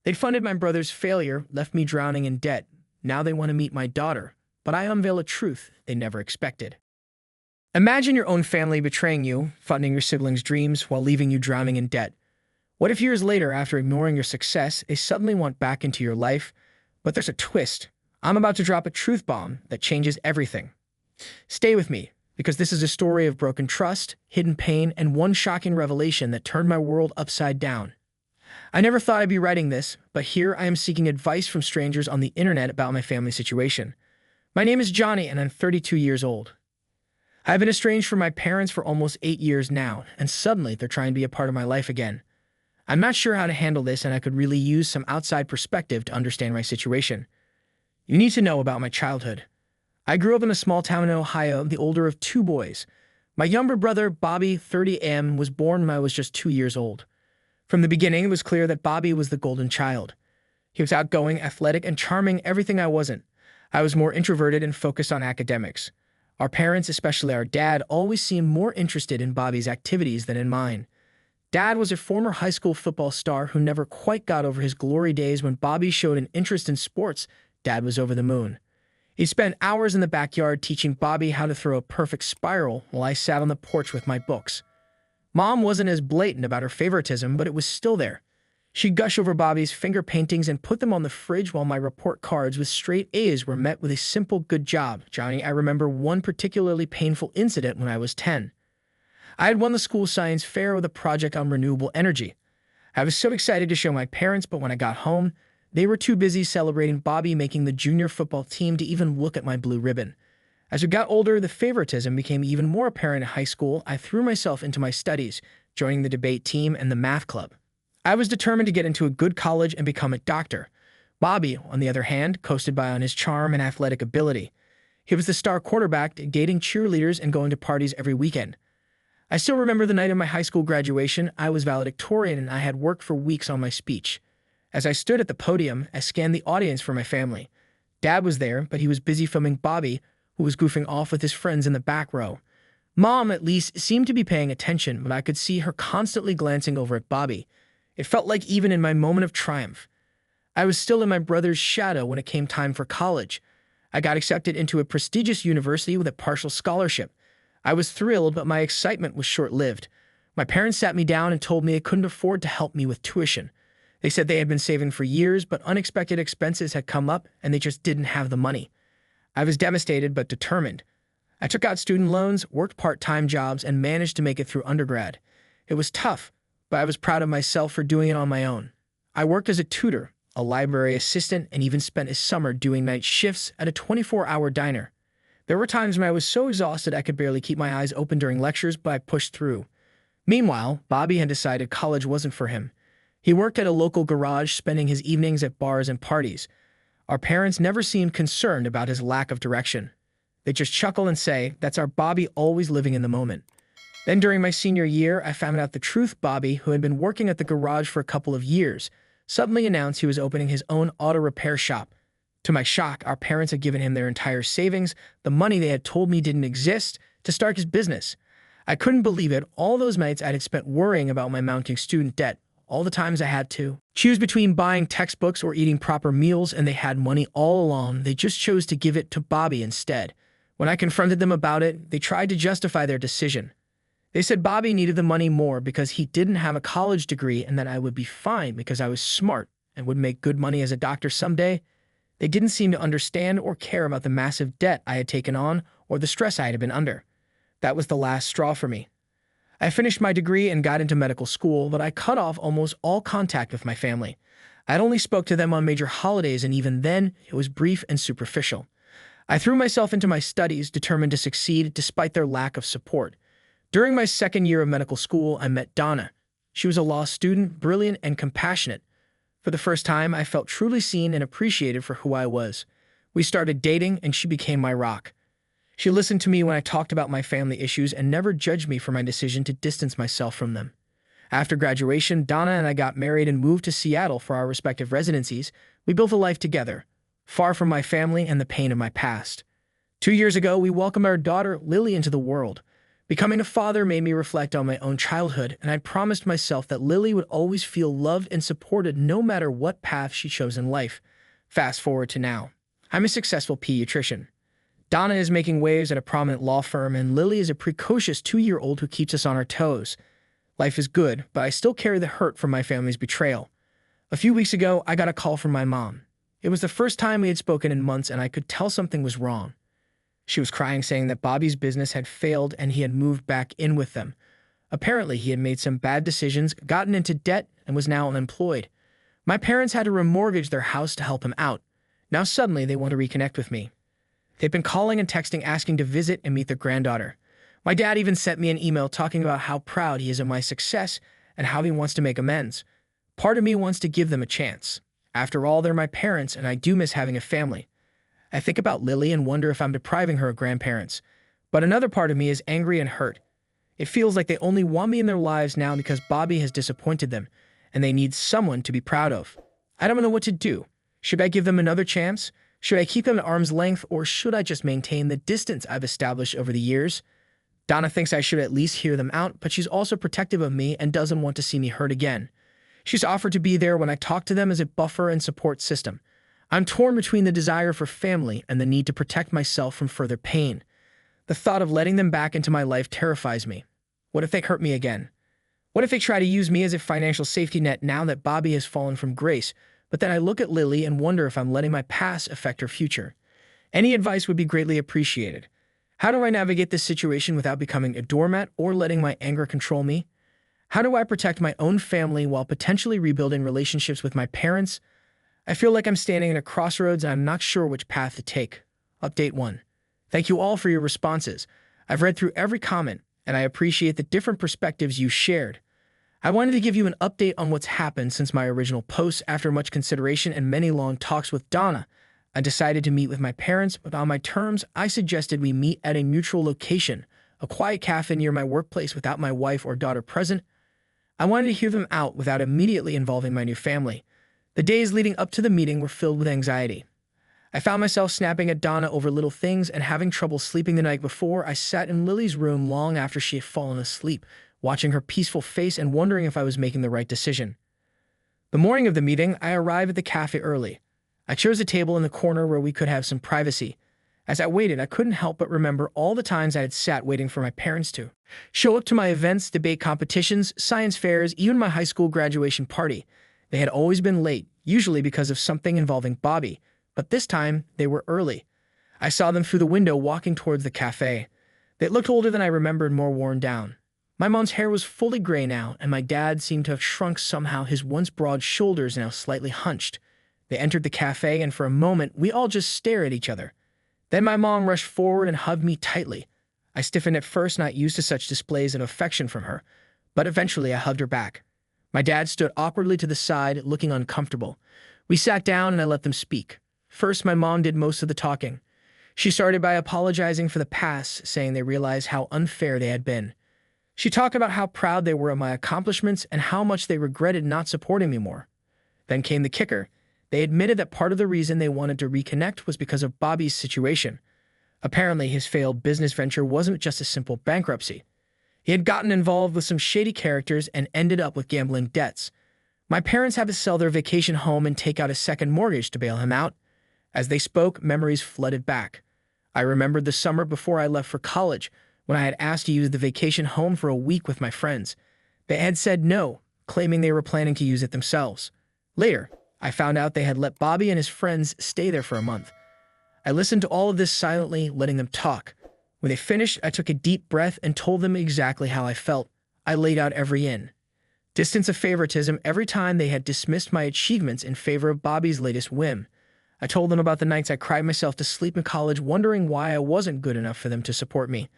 They'd funded my brother's failure, left me drowning in debt. Now they want to meet my daughter, but I unveil a truth they never expected. Imagine your own family betraying you, funding your siblings' dreams while leaving you drowning in debt. What if years later, after ignoring your success, they suddenly want back into your life? But there's a twist. I'm about to drop a truth bomb that changes everything. Stay with me, because this is a story of broken trust, hidden pain, and one shocking revelation that turned my world upside down. I never thought I'd be writing this, but here I am seeking advice from strangers on the internet about my family situation. My name is Johnny, and I'm 32 years old. I've been estranged from my parents for almost 8 years now, and suddenly they're trying to be a part of my life again. I'm not sure how to handle this, and I could really use some outside perspective to understand my situation. You need to know about my childhood. I grew up in a small town in Ohio, the older of 2 boys. My younger brother, Bobby, 30M, was born when I was just 2 years old. From the beginning, it was clear that Bobby was the golden child. He was outgoing, athletic, and charming, everything I wasn't. I was more introverted and focused on academics. Our parents, especially our dad, always seemed more interested in Bobby's activities than in mine. Dad was a former high school football star who never quite got over his glory days. When Bobby showed an interest in sports, Dad was over the moon. He spent hours in the backyard teaching Bobby how to throw a perfect spiral while I sat on the porch with my books. Mom wasn't as blatant about her favoritism, but it was still there. She'd gush over Bobby's finger paintings and put them on the fridge while my report cards with straight A's were met with a simple "good job, Johnny." I remember one particularly painful incident when I was 10. I had won the school science fair with a project on renewable energy. I was so excited to show my parents, but when I got home, they were too busy celebrating Bobby making the junior football team to even look at my blue ribbon. As we got older, the favoritism became even more apparent in high school. I threw myself into my studies, joining the debate team and the math club. I was determined to get into a good college and become a doctor. Bobby, on the other hand, coasted by on his charm and athletic ability. He was the star quarterback, dating cheerleaders and going to parties every weekend. I still remember the night of my high school graduation. I was valedictorian and I had worked for weeks on my speech. As I stood at the podium, I scanned the audience for my family. Dad was there, but he was busy filming Bobby, who was goofing off with his friends in the back row. Mom, at least, seemed to be paying attention, but I could see her constantly glancing over at Bobby. It felt like even in my moment of triumph, I was still in my brother's shadow when it came time for college. I got accepted into a prestigious university with a partial scholarship. I was thrilled, but my excitement was short-lived. My parents sat me down and told me they couldn't afford to help me with tuition. They said they had been saving for years, but unexpected expenses had come up and they just didn't have the money. I was devastated but determined. I took out student loans, worked part-time jobs, and managed to make it through undergrad. It was tough, but I was proud of myself for doing it on my own. I worked as a tutor, a library assistant, and even spent a summer doing night shifts at a 24-hour diner. There were times when I was so exhausted I could barely keep my eyes open during lectures, but I pushed through. Meanwhile, Bobby had decided college wasn't for him. He worked at a local garage, spending his evenings at bars and parties. Our parents never seemed concerned about his lack of direction. They just chuckle and say, "That's our Bobby, always living in the moment." Then during my senior year, I found out the truth. Bobby, who had been working at the garage for a couple of years, suddenly announced he was opening his own auto repair shop. To my shock, our parents had given him their entire savings, the money they had told me didn't exist, to start his business. I couldn't believe it. All those nights I had spent worrying about my mounting student debt, all the times I had to choose between buying textbooks or eating proper meals, and they had money all along. They just chose to give it to Bobby instead. When I confronted them about it, they tried to justify their decision. They said Bobby needed the money more because he didn't have a college degree and that I would be fine because I was smart and would make good money as a doctor someday. They didn't seem to understand or care about the massive debt I had taken on or the stress I had been under. That was the last straw for me. I finished my degree and got into medical school, but I cut off almost all contact with my family. I'd only spoke to them on major holidays, and even then, it was brief and superficial. I threw myself into my studies, determined to succeed despite their lack of support. During my second year of medical school, I met Donna. She was a law student, brilliant and compassionate. For the first time, I felt truly seen and appreciated for who I was. We started dating, and she became my rock. She listened to me when I talked about my family issues and never judged me for my decision to distance myself from them. After graduation, Donna and I got married and moved to Seattle for our respective residencies. We built a life together, far from my family and the pain of my past. 2 years ago, we welcomed our daughter, Lily, into the world. Becoming a father made me reflect on my own childhood, and I promised myself that Lily would always feel loved and supported no matter what path she chose in life. Fast forward to now. I'm a successful pediatrician. Donna is making waves at a prominent law firm, and Lily is a precocious 2-year-old who keeps us on our toes. Life is good, but I still carry the hurt from my family's betrayal. A few weeks ago, I got a call from my mom. It was the first time we had spoken in months, and I could tell something was wrong. She was crying, saying that Bobby's business had failed and he had moved back in with them. Apparently, he had made some bad decisions, gotten into debt, and was now unemployed. My parents had to remortgage their house to help him out. Now suddenly they want to reconnect with me. They've been calling and texting asking to visit and meet their granddaughter. My dad even sent me an email talking about how proud he is of my success and how he wants to make amends. Part of me wants to give them a chance. After all, they're my parents, and I do miss having a family. I think about Lily and wonder if I'm depriving her of grandparents. But another part of me is angry and hurt. It feels like they only want me in their lives now because Bobby has disappointed them, and they need someone to be proud of. I don't know what to do. Should I give them another chance? Should I keep them at arm's length, or should I just maintain the distance I've established over the years? Donna thinks I should at least hear them out, but she's also protective of me and doesn't want to see me hurt again. She's offered to be there when I talk to them as a buffer and support system. I'm torn between the desire for family and the need to protect myself from further pain. The thought of letting them back into my life terrifies me. What if they hurt me again? What if they try to use me as a financial safety net now that Bobby has fallen from grace? But then I look at Lily and wonder if I'm letting my past affect her future. Any advice would be greatly appreciated. How do I navigate this situation without becoming a doormat or letting my anger control me? How do I protect my own family while potentially rebuilding relationships with my parents? I feel like I'm standing at a crossroads and I'm not sure which path to take. Update 1. Thank you all for your responses. I've read through every comment, and I appreciate the different perspectives you shared. I wanted to give you an update on what's happened since my original post. After much consideration and many long talks with Donna, I decided to meet with my parents, but on my terms, I suggested we meet at a neutral location, a quiet cafe near my workplace without my wife or daughter present. I wanted to hear them out without immediately involving my new family. The days leading up to the meeting were filled with anxiety. I found myself snapping at Donna over little things and having trouble sleeping the night before. I sat in Lily's room long after she had fallen asleep, watching her peaceful face and wondering if I was making the right decision. The morning of the meeting, I arrived at the cafe early. I chose a table in the corner where we could have some privacy. As I waited, I couldn't help but remember all the times I had sat waiting for my parents to show up to my events, debate competitions, science fairs, even my high school graduation party. They had always been late, usually because of something involving Bobby, but this time they were early. I saw them through the window walking towards the cafe. They looked older than I remembered, more worn down. My mom's hair was fully gray now, and my dad seemed to have shrunk somehow, his once broad shoulders now slightly hunched. They entered the cafe, and for a moment, we all just stared at each other. Then my mom rushed forward and hugged me tightly. I stiffened at first, not used to such displays of affection from her, but eventually I hugged her back. My dad stood awkwardly to the side, looking uncomfortable. We sat down and I let them speak. First, my mom did most of the talking. She started by apologizing for the past, saying they realized how unfair they had been. She talked about how proud they were of my accomplishments and how much they regretted not supporting me more. Then came the kicker. They admitted that part of the reason they wanted to reconnect was because of Bobby's situation. Apparently, his failed business venture wasn't just a simple bankruptcy. He had gotten involved with some shady characters and ended up with gambling debts. My parents had to sell their vacation home and take out a second mortgage to bail him out. As they spoke, memories flooded back. I remembered the summer before I left for college, when I had asked to use the vacation home for a week with my friends. They had said no, claiming they were planning to use it themselves. Later, I found out they had let Bobby and his friends stay there for a month. I listened to all of this silently, letting them talk. When they finished, I took a deep breath and told them exactly how I felt. I laid out every in. Distance of favoritism every time they had dismissed my achievements in favor of Bobby's latest whim. I told them about the nights I cried myself to sleep in college, wondering why I wasn't good enough for them to support me.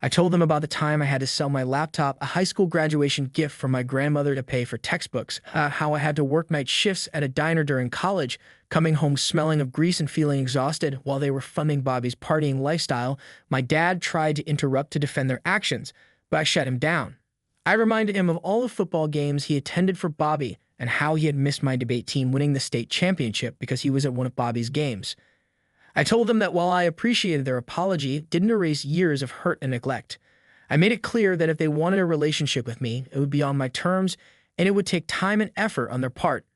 I told them about the time I had to sell my laptop, a high school graduation gift from my grandmother, to pay for textbooks, how I had to work night shifts at a diner during college, coming home smelling of grease and feeling exhausted while they were funding Bobby's partying lifestyle. My dad tried to interrupt to defend their actions, but I shut him down. I reminded him of all the football games he attended for Bobby and how he had missed my debate team winning the state championship because he was at one of Bobby's games. I told them that while I appreciated their apology, it didn't erase years of hurt and neglect. I made it clear that if they wanted a relationship with me, it would be on my terms and it would take time and effort on their part.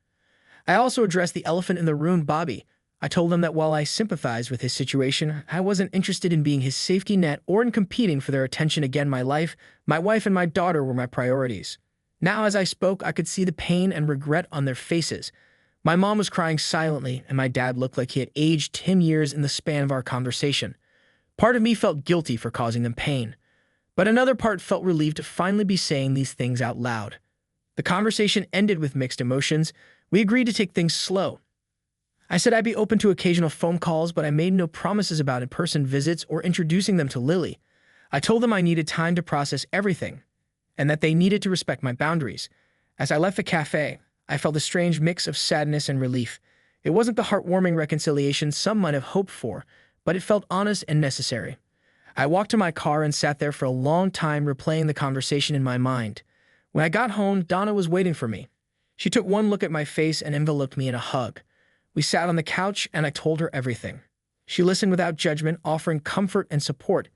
I also addressed the elephant in the room, Bobby. I told them that while I sympathized with his situation, I wasn't interested in being his safety net or in competing for their attention again. My life, my wife, and my daughter were my priorities. Now, as I spoke, I could see the pain and regret on their faces. My mom was crying silently, and my dad looked like he had aged 10 years in the span of our conversation. Part of me felt guilty for causing them pain, but another part felt relieved to finally be saying these things out loud. The conversation ended with mixed emotions. We agreed to take things slow. I said I'd be open to occasional phone calls, but I made no promises about in-person visits or introducing them to Lily. I told them I needed time to process everything, and that they needed to respect my boundaries. As I left the cafe, I felt a strange mix of sadness and relief. It wasn't the heartwarming reconciliation some might have hoped for, but it felt honest and necessary. I walked to my car and sat there for a long time replaying the conversation in my mind. When I got home, Donna was waiting for me. She took one look at my face and enveloped me in a hug. We sat on the couch and I told her everything. She listened without judgment, offering comfort and support.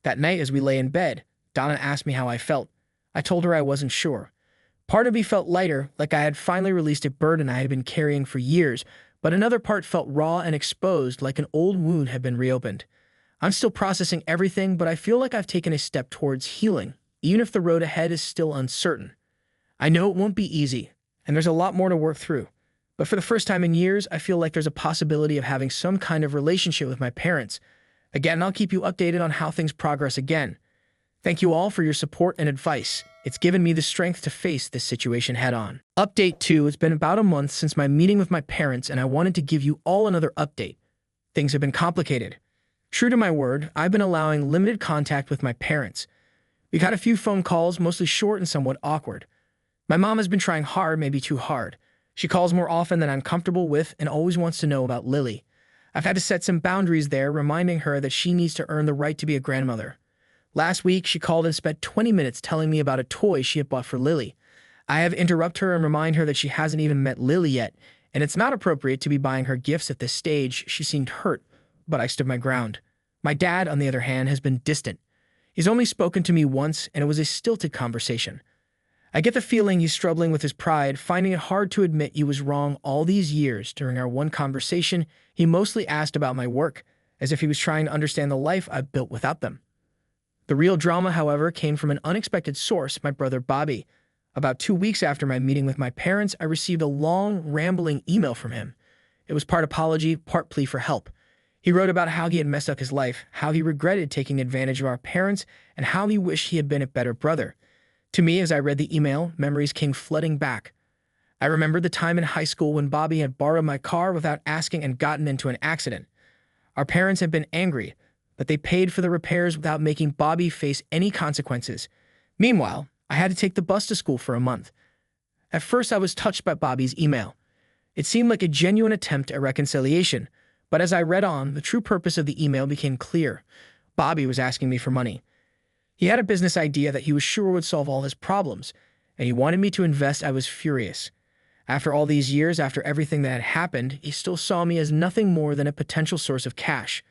That night, as we lay in bed, Donna asked me how I felt. I told her I wasn't sure. Part of me felt lighter, like I had finally released a burden I had been carrying for years, but another part felt raw and exposed, like an old wound had been reopened. I'm still processing everything, but I feel like I've taken a step towards healing, even if the road ahead is still uncertain. I know it won't be easy, and there's a lot more to work through. But for the first time in years, I feel like there's a possibility of having some kind of relationship with my parents. Again, I'll keep you updated on how things progress again. Thank you all for your support and advice. It's given me the strength to face this situation head on. Update 2. It's been about a month since my meeting with my parents, and I wanted to give you all another update. Things have been complicated. True to my word, I've been allowing limited contact with my parents. We've had a few phone calls, mostly short and somewhat awkward. My mom has been trying hard, maybe too hard. She calls more often than I'm comfortable with and always wants to know about Lily. I've had to set some boundaries there, reminding her that she needs to earn the right to be a grandmother. Last week, she called and spent 20 minutes telling me about a toy she had bought for Lily. I have interrupted her and remind her that she hasn't even met Lily yet, and it's not appropriate to be buying her gifts at this stage. She seemed hurt, but I stood my ground. My dad, on the other hand, has been distant. He's only spoken to me once, and it was a stilted conversation. I get the feeling he's struggling with his pride, finding it hard to admit he was wrong all these years. During our one conversation, he mostly asked about my work, as if he was trying to understand the life I've built without them. The real drama, however, came from an unexpected source, my brother Bobby. About 2 weeks after my meeting with my parents, I received a long, rambling email from him. It was part apology, part plea for help. He wrote about how he had messed up his life, how he regretted taking advantage of our parents, and how he wished he had been a better brother. To me, as I read the email, memories came flooding back. I remembered the time in high school when Bobby had borrowed my car without asking and gotten into an accident. Our parents had been angry, but they paid for the repairs without making Bobby face any consequences. Meanwhile, I had to take the bus to school for a month. At first, I was touched by Bobby's email. It seemed like a genuine attempt at reconciliation, but as I read on, the true purpose of the email became clear. Bobby was asking me for money. He had a business idea that he was sure would solve all his problems, and he wanted me to invest. I was furious. After all these years, after everything that had happened, he still saw me as nothing more than a potential source of cash.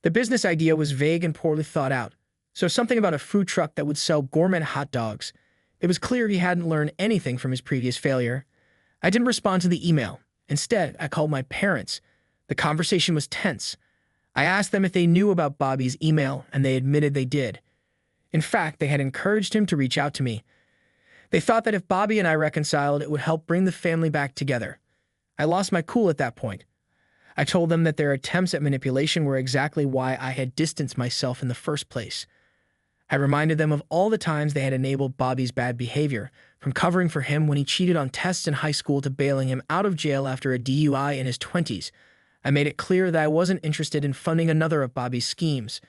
The business idea was vague and poorly thought out, so something about a food truck that would sell gourmet hot dogs. It was clear he hadn't learned anything from his previous failure. I didn't respond to the email. Instead, I called my parents. The conversation was tense. I asked them if they knew about Bobby's email, and they admitted they did. In fact, they had encouraged him to reach out to me. They thought that if Bobby and I reconciled, it would help bring the family back together. I lost my cool at that point. I told them that their attempts at manipulation were exactly why I had distanced myself in the first place. I reminded them of all the times they had enabled Bobby's bad behavior, from covering for him when he cheated on tests in high school to bailing him out of jail after a DUI in his 20s. I made it clear that I wasn't interested in funding another of Bobby's schemes,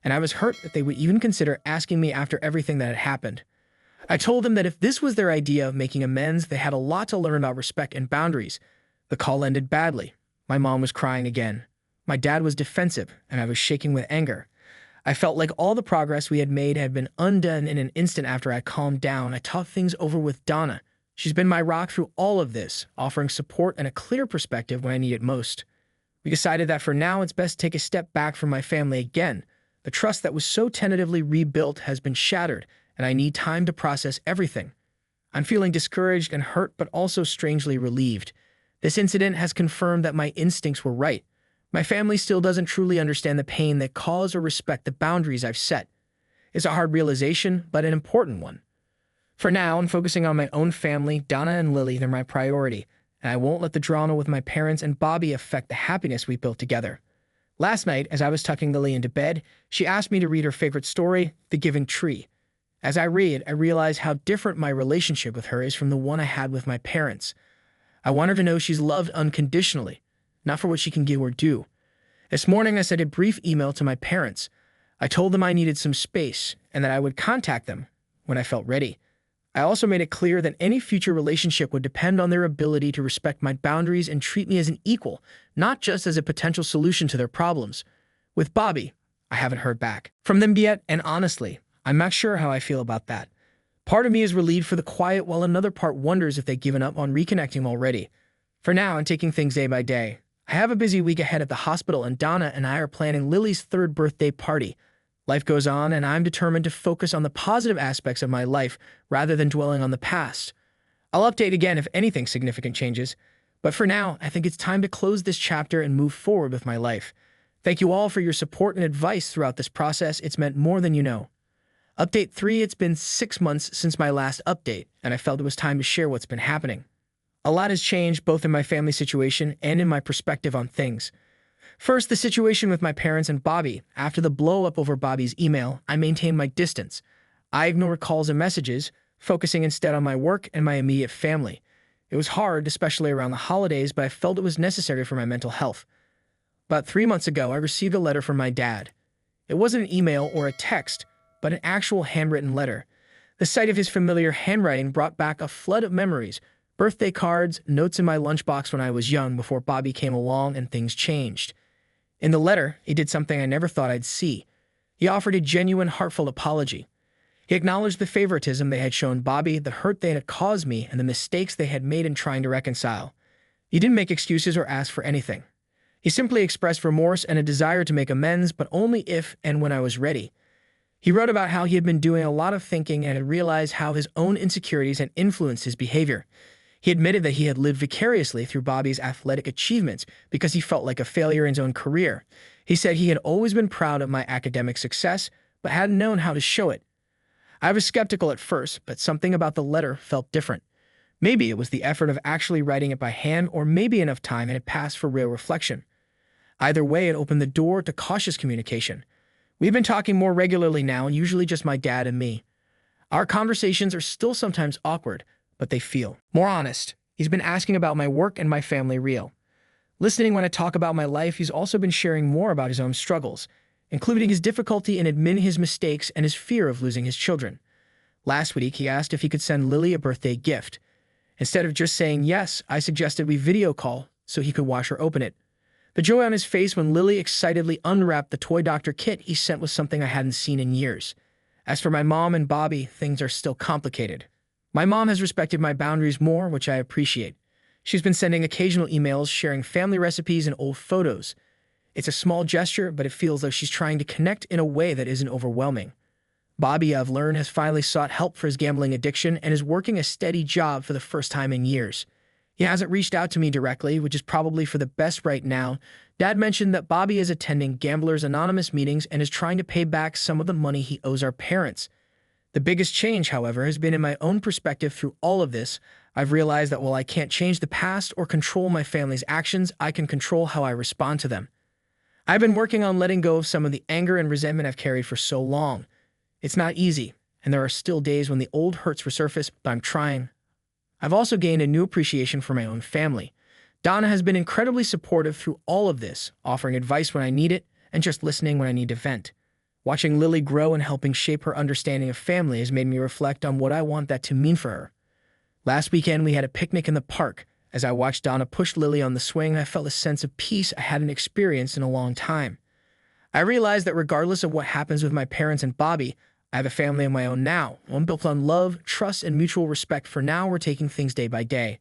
and I was hurt that they would even consider asking me after everything that had happened. I told them that if this was their idea of making amends, they had a lot to learn about respect and boundaries. The call ended badly. My mom was crying again. My dad was defensive, and I was shaking with anger. I felt like all the progress we had made had been undone in an instant. After I calmed down, I talked things over with Donna. She's been my rock through all of this, offering support and a clear perspective when I need it most. We decided that for now, it's best to take a step back from my family again, The trust that was so tentatively rebuilt has been shattered, and I need time to process everything. I'm feeling discouraged and hurt, but also strangely relieved. This incident has confirmed that my instincts were right. My family still doesn't truly understand the pain they cause or respect the boundaries I've set. It's a hard realization, but an important one. For now, I'm focusing on my own family. Donna and Lily, they're my priority, and I won't let the drama with my parents and Bobby affect the happiness we built together. Last night, as I was tucking Lily into bed, she asked me to read her favorite story, The Giving Tree. As I read, I realize how different my relationship with her is from the one I had with my parents. I want her to know she's loved unconditionally, not for what she can give or do. This morning, I sent a brief email to my parents. I told them I needed some space and that I would contact them when I felt ready. I also made it clear that any future relationship would depend on their ability to respect my boundaries and treat me as an equal, not just as a potential solution to their problems. With Bobby, I haven't heard back from them yet, and honestly, I'm not sure how I feel about that. Part of me is relieved for the quiet, while another part wonders if they've given up on reconnecting already. For now, I'm taking things day by day. I have a busy week ahead at the hospital, and Donna and I are planning Lily's 3rd birthday party. Life goes on, and I'm determined to focus on the positive aspects of my life rather than dwelling on the past. I'll update again if anything significant changes, but for now, I think it's time to close this chapter and move forward with my life. Thank you all for your support and advice throughout this process. It's meant more than you know. Update 3, it's been 6 months since my last update, and I felt it was time to share what's been happening. A lot has changed both in my family situation and in my perspective on things. First, the situation with my parents and Bobby. After the blow-up over Bobby's email, I maintained my distance. I ignored calls and messages, focusing instead on my work and my immediate family. It was hard, especially around the holidays, but I felt it was necessary for my mental health. About 3 months ago, I received a letter from my dad. It wasn't an email or a text, but an actual handwritten letter. The sight of his familiar handwriting brought back a flood of memories, birthday cards, notes in my lunchbox when I was young before Bobby came along and things changed. In the letter, he did something I never thought I'd see. He offered a genuine, heartfelt apology. He acknowledged the favoritism they had shown Bobby, the hurt they had caused me, and the mistakes they had made in trying to reconcile. He didn't make excuses or ask for anything. He simply expressed remorse and a desire to make amends, but only if and when I was ready. He wrote about how he had been doing a lot of thinking and had realized how his own insecurities had influenced his behavior. He admitted that he had lived vicariously through Bobby's athletic achievements because he felt like a failure in his own career. He said he had always been proud of my academic success, but hadn't known how to show it. I was skeptical at first, but something about the letter felt different. Maybe it was the effort of actually writing it by hand, or maybe enough time had passed for real reflection. Either way, it opened the door to cautious communication. We've been talking more regularly now, and usually just my dad and me. Our conversations are still sometimes awkward, but they feel more honest. He's been asking about my work and my family real. Listening when I talk about my life, he's also been sharing more about his own struggles, including his difficulty in admitting his mistakes and his fear of losing his children. Last week, he asked if he could send Lily a birthday gift. Instead of just saying yes, I suggested we video call so he could watch her open it. The joy on his face when Lily excitedly unwrapped the toy doctor kit he sent was something I hadn't seen in years. As for my mom and Bobby, things are still complicated. My mom has respected my boundaries more, which I appreciate. She's been sending occasional emails, sharing family recipes and old photos. It's a small gesture, but it feels like she's trying to connect in a way that isn't overwhelming. Bobby, I've learned, has finally sought help for his gambling addiction and is working a steady job for the first time in years. He hasn't reached out to me directly, which is probably for the best right now. Dad mentioned that Bobby is attending Gamblers Anonymous meetings and is trying to pay back some of the money he owes our parents. The biggest change, however, has been in my own perspective through all of this. I've realized that while I can't change the past or control my family's actions, I can control how I respond to them. I've been working on letting go of some of the anger and resentment I've carried for so long. It's not easy, and there are still days when the old hurts resurface, but I'm trying. I've also gained a new appreciation for my own family. Donna has been incredibly supportive through all of this, offering advice when I need it and just listening when I need to vent. Watching Lily grow and helping shape her understanding of family has made me reflect on what I want that to mean for her. Last weekend, we had a picnic in the park. As I watched Donna push Lily on the swing, I felt a sense of peace I hadn't experienced in a long time. I realized that regardless of what happens with my parents and Bobby, I have a family of my own now, one built on love, trust, and mutual respect. For now, we're taking things day by day.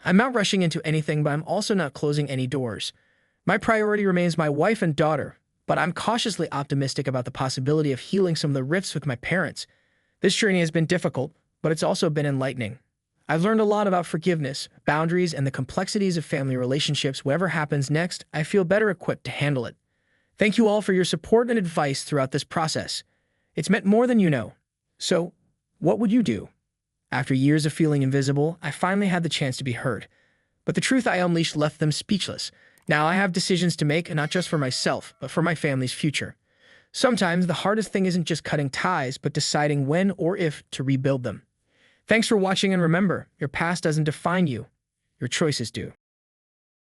I'm not rushing into anything, but I'm also not closing any doors. My priority remains my wife and daughter, but I'm cautiously optimistic about the possibility of healing some of the rifts with my parents. This journey has been difficult, but it's also been enlightening. I've learned a lot about forgiveness, boundaries, and the complexities of family relationships. Whatever happens next, I feel better equipped to handle it. Thank you all for your support and advice throughout this process. It's meant more than you know. So, what would you do? After years of feeling invisible, I finally had the chance to be heard. But the truth I unleashed left them speechless. Now I have decisions to make, not just for myself, but for my family's future. Sometimes the hardest thing isn't just cutting ties, but deciding when or if to rebuild them. Thanks for watching, and remember, your past doesn't define you. Your choices do.